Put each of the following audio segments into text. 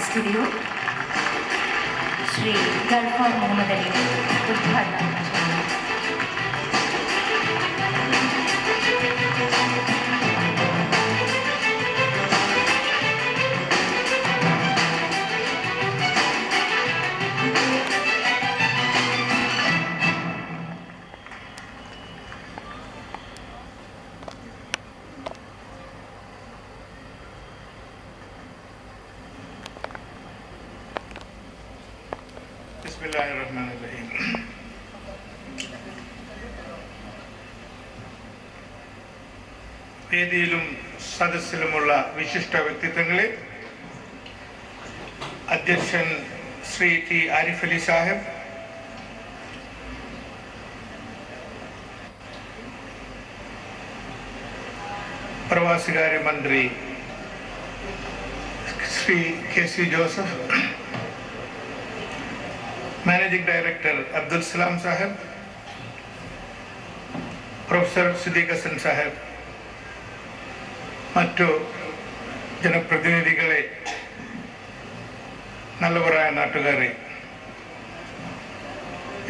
Studio Shri Gulfar Muhammad Ali ഉദ്ഘാടനം ചെയ്യുന്നു. ബിസ്മില്ലാഹിർറഹ്മാനിർറഹീം. വേദിയിലും സദസ്സിലുമുള്ള വിശിഷ്ട വ്യക്തിത്വങ്ങളെ, അധ്യക്ഷൻ ശ്രീ ടി ആരിഫ് അലി സാഹിബ്, പ്രവാസികാര്യ മന്ത്രി Shri K C Joseph, managing director Abdul Salam Sahib, professor Siddique Hasan Sahib, മറ്റു ജനപ്രതിനിധികളെ, നല്ലവരായ നാട്ടുകാരെ,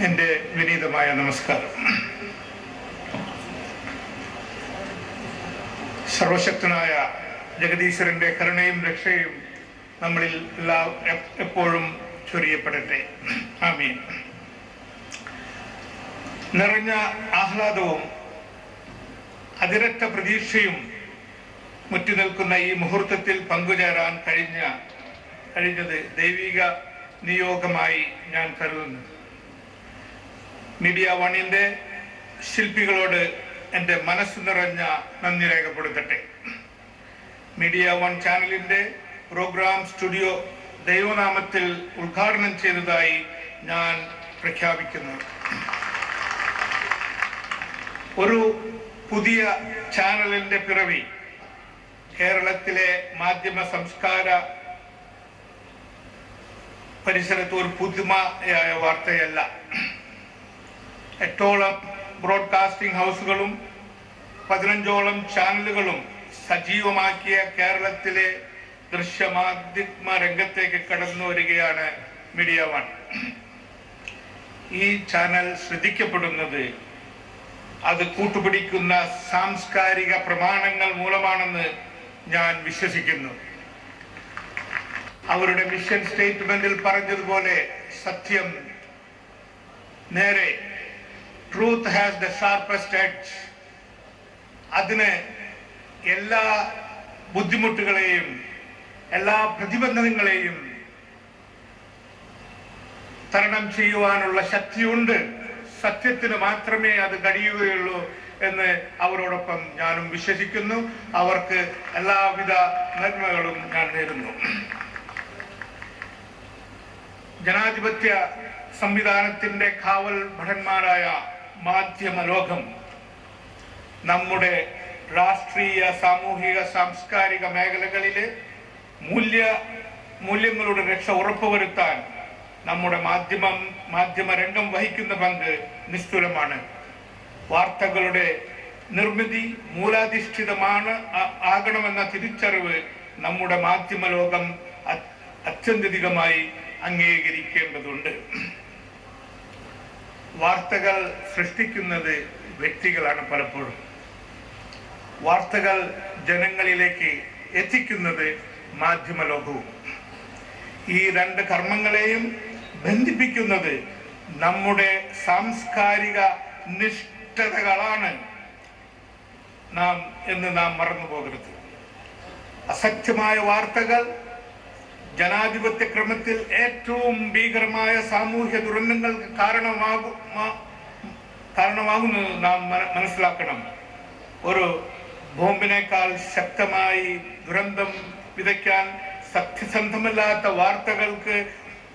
എൻ്റെ വിനീതമായ നമസ്കാരം. സർവശക്തനായ ജഗദീശ്വരൻ്റെ കരുണയും രക്ഷയും നമ്മളിൽ എപ്പോഴും ചൊരിയപ്പെടട്ടെ. ആമീൻ. നിറഞ്ഞ ആഹ്ലാദവും അതിരറ്റ പ്രതീക്ഷയും മുറ്റി നിൽക്കുന്ന ഈ മുഹൂർത്തത്തിൽ പങ്കുചേരാൻ കഴിഞ്ഞത് ദൈവിക നിയോഗമായി ഞാൻ കരുതുന്നു. മീഡിയ വണ്ണിന്റെ ശില്പികളോട് എൻ്റെ മനസ്സ് നിറഞ്ഞ നന്ദി രേഖപ്പെടുത്തട്ടെ. മീഡിയ വൺ ചാനലിന്റെ പ്രോഗ്രാം സ്റ്റുഡിയോ ദൈവനാമത്തിൽ ഉദ്ഘാടനം ചെയ്തതായി ഞാൻ പ്രഖ്യാപിക്കുന്നു. ഒരു പുതിയ ചാനലിന്റെ പിറവി കേരളത്തിലെ മാധ്യമ സംസ്കാര പരിസരത്ത് ഒരു പുതുമയായ വാർത്തയല്ല. 8ഓളം ബ്രോഡ്കാസ്റ്റിംഗ് ഹൗസുകളും 15ഓളം ചാനലുകളും സജീവമാക്കിയ കേരളത്തിലെ ദൃശ്യമാധ്യമ രംഗത്തേക്ക് കടന്നു വരികയാണ് മീഡിയ വൺ. ഈ ചാനൽ ശ്രദ്ധിക്കപ്പെടുന്നത് അത് കൂട്ടുപിടിക്കുന്ന സാംസ്കാരിക പ്രമാണങ്ങൾ മൂലമാണെന്ന് ഞാൻ വിശ്വസിക്കുന്നു. അവരുടെ മിഷൻ സ്റ്റേറ്റ്മെന്റിൽ പറഞ്ഞതുപോലെ സത്യം നേരെ, truth has the sharpest edge. അതിന് എല്ലാ ബുദ്ധിമുട്ടുകളെയും എല്ലാ പ്രതിബന്ധങ്ങളെയും തരണം ചെയ്യുവാനുള്ള ശക്തിയുണ്ട്. സത്യത്തിന് മാത്രമേ അത് കഴിയുകയുള്ളൂ എന്ന് അവരോടൊപ്പം ഞാനും വിശ്വസിക്കുന്നു. അവർക്ക് എല്ലാവിധ നന്മകളും ഞാൻ നേരുന്നു. ജനാധിപത്യ സംവിധാനത്തിന്റെ കാവൽ ഭടന്മാരായ മാധ്യമ ലോകം നമ്മുടെ രാഷ്ട്രീയ, സാമൂഹിക, സാംസ്കാരിക മേഖലകളിലെ മൂല്യങ്ങളുടെ രക്ഷ ഉറപ്പുവരുത്താൻ നമ്മുടെ മാധ്യമ രംഗം വഹിക്കുന്ന പങ്ക് നിസ്തുലമാണ്. വാർത്തകളുടെ നിർമ്മിതി ആകണമെന്ന തിരിച്ചറിവ് നമ്മുടെ മാധ്യമ ലോകം അത്യന്തികമായി അംഗീകരിക്കേണ്ടതുണ്ട്. വാർത്തകൾ സൃഷ്ടിക്കുന്നത് വ്യക്തികളാണ്. പലപ്പോഴും വാർത്തകൾ ജനങ്ങളിലേക്ക് എത്തിക്കുന്നത് മാധ്യമ ലോകവും. ഈ രണ്ട് കർമ്മങ്ങളെയും ബന്ധിപ്പിക്കുന്നത് നമ്മുടെ സാംസ്കാരിക നിഷ്ഠതകളാണ് നാം മറന്നു പോകരുത്. അസത്യമായ വാർത്തകൾ ജനാധിപത്യ ക്രമത്തിൽ ഏറ്റവും ഭീകരമായ സാമൂഹ്യ ദുരന്തങ്ങൾക്ക് കാരണമാകുന്നത് നാം മനസ്സിലാക്കണം. ഒരു ബോംബിനേക്കാൾ ശക്തമായി ദുരന്തം വിതയ്ക്കാൻ സത്യസന്ധമല്ലാത്ത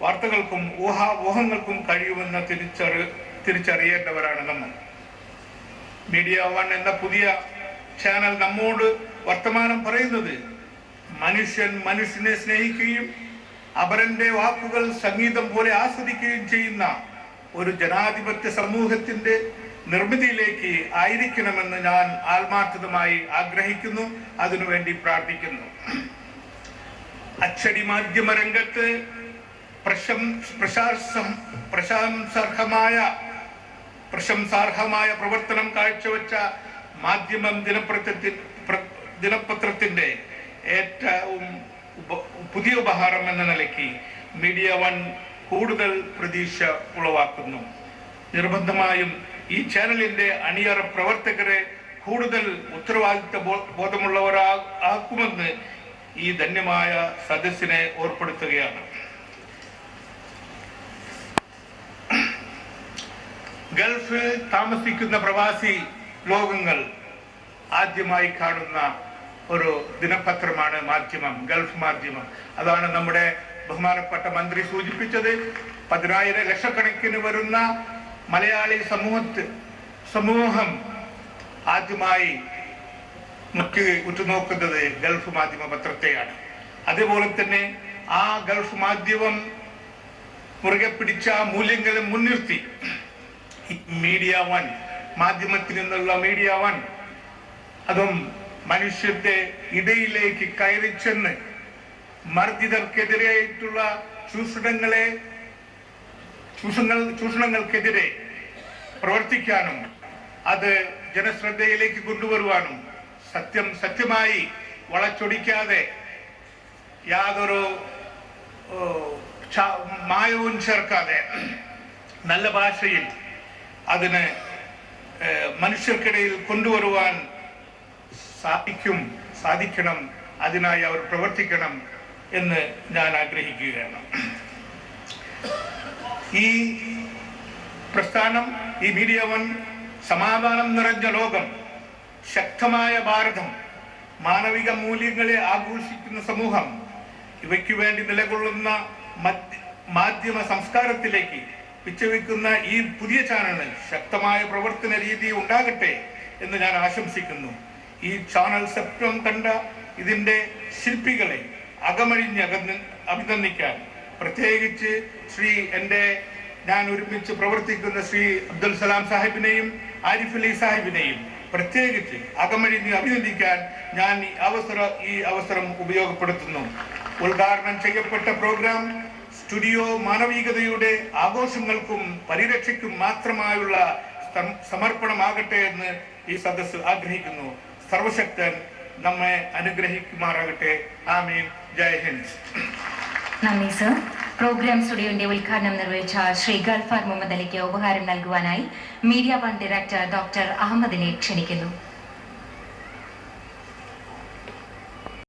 വാർത്തകൾക്കും ഊഹങ്ങൾക്കും കഴിയുമെന്ന് തിരിച്ചറിയേണ്ടവരാണ് നമ്മൾ. മീഡിയ വൺ എന്ന പുതിയ ചാനൽ നമ്മോട് വർത്തമാനം പറയുന്നത് മനുഷ്യനെ സ്നേഹിക്കുകയും അപരന്റെ വാക്കുകൾ സംഗീതം പോലെ ആസ്വദിക്കുകയും ചെയ്യുന്ന ഒരു ജനാധിപത്യ സമൂഹത്തിന്റെ നിർമ്മിതിയിലേക്ക് ആയിരിക്കണമെന്ന് ഞാൻ ആത്മാർത്ഥമായി ആഗ്രഹിക്കുന്നു. അതിനുവേണ്ടി പ്രാർത്ഥിക്കുന്നു. അച്ചടി മാധ്യമ രംഗത്ത് പ്രശംസാർഹമായ പ്രവർത്തനം കാഴ്ചവെച്ച മാധ്യമം ദിനപത്രത്തിന്റെ ഏറ്റവും പുതിയ ഉപഹാരം എന്ന നിലയ്ക്ക് മീഡിയ വൺ കൂടുതൽ പ്രതീക്ഷ ഉളവാക്കുന്നു. നിർബന്ധമായും ഈ ചാനലിന്റെ അണിയറ പ്രവർത്തകരെ കൂടുതൽ ഉത്തരവാദിത്ത ബോധമുള്ളവരാക്കുമെന്ന് ഈ ധന്യമായ സദസ്സിനെ ഓർപ്പെടുത്തുകയാണ്. ഗൾഫിൽ താമസിക്കുന്ന പ്രവാസി ലോകങ്ങൾ ആദ്യമായി കാണുന്ന ഒരു ദിനപത്രമാണ് മാധ്യമം, ഗൾഫ് മാധ്യമം. അതാണ് നമ്മുടെ ബഹുമാനപ്പെട്ട മന്ത്രി സൂചിപ്പിച്ചത്. 10,000 ലക്ഷക്കണക്കിന് വരുന്ന മലയാളി സമൂഹം ആദ്യമായി ഉറ്റുനോക്കുന്നത് ഗൾഫ് മാധ്യമ പത്രത്തെയാണ്. അതുപോലെ തന്നെ ആ ഗൾഫ് മാധ്യമം മുറുകെ പിടിച്ച മൂല്യങ്ങളെ മുൻനിർത്തി മീഡിയ വൺ മാധ്യമത്തിൽ നിന്നുള്ള മീഡിയ വൺ, അതും മനുഷ്യരുടെ ഇടയിലേക്ക് കയറി ചെന്ന് മർദ്ദിതർക്കെതിരെയായിട്ടുള്ള ചൂഷണങ്ങൾക്കെതിരെ പ്രവർത്തിക്കാനും അത് ജനശ്രദ്ധയിലേക്ക് കൊണ്ടുവരുവാനും സത്യമായി വളച്ചൊടിക്കാതെ യാതൊരു മായവും ചേർക്കാതെ നല്ല ഭാഷയിൽ അതിന് മനുഷ്യർക്കിടയിൽ കൊണ്ടുവരുവാൻ സാധിക്കണം. അതിനായി അവർ പ്രവർത്തിക്കണം എന്ന് ഞാൻ ആഗ്രഹിക്കുകയാണ്. ഈ പ്രസ്ഥാനം, ഈ മീഡിയ വൺ, സമാധാനം നിറഞ്ഞ ലോകം, ശക്തമായ ഭാരതം, മാനവിക മൂല്യങ്ങളെ ആഘോഷിക്കുന്ന സമൂഹം, ഇവയ്ക്കു വേണ്ടി നിലകൊള്ളുന്ന മാധ്യമ സംസ്കാരത്തിലേക്ക് പിച്ചവെക്കുന്ന ഈ പുതിയ ചാനലിന് ശക്തമായ പ്രവർത്തന രീതി ഉണ്ടാകട്ടെ എന്ന് ഞാൻ ആശംസിക്കുന്നു. ഈ ചാനൽ സ്വപ്നം കണ്ട ഇതിന്റെ ശില്പികളെ അകമഴിഞ്ഞ് അഭിനന്ദിക്കാൻ, പ്രത്യേകിച്ച് ഞാൻ ഒരുമിച്ച് പ്രവർത്തിക്കുന്ന ശ്രീ അബ്ദുൽ സലാം സാഹിബിനെയും ആരിഫ് അലി സാഹിബിനെയും പ്രത്യേകിച്ച് അകമഴിഞ്ഞ് അഭിനന്ദിക്കാൻ ഞാൻ ഈ അവസരം ഉപയോഗപ്പെടുത്തുന്നു. ഉദ്ഘാടനം ചെയ്യപ്പെട്ട പ്രോഗ്രാം സ്റ്റുഡിയോ മാനവികതയുടെ ആഘോഷങ്ങൾക്കും പരിരക്ഷയ്ക്കും മാത്രമായുള്ള സമർപ്പണമാകട്ടെ എന്ന് ഈ സദസ്സ് ആഗ്രഹിക്കുന്നു. സർവശക്തൻ നമ്മെ അനുഗ്രഹിക്കുമാറാകട്ടെ. ആമീൻ. ജയ് ഹിന്ദ്. നന്ദി സർ. പ്രോഗ്രാം സ്റ്റുഡിയോന്റെ ഉദ്ഘാടനം നിർവഹിച്ച ശ്രീ ഗൾഫാർ മുഹമ്മദ് അലിക്ക് ഉപഹാരം നൽകുവാനായി മീഡിയ വൺ ഡയറക്ടർ ഡോക്ടർ അഹമ്മദിനെ ക്ഷണിക്കുന്നു.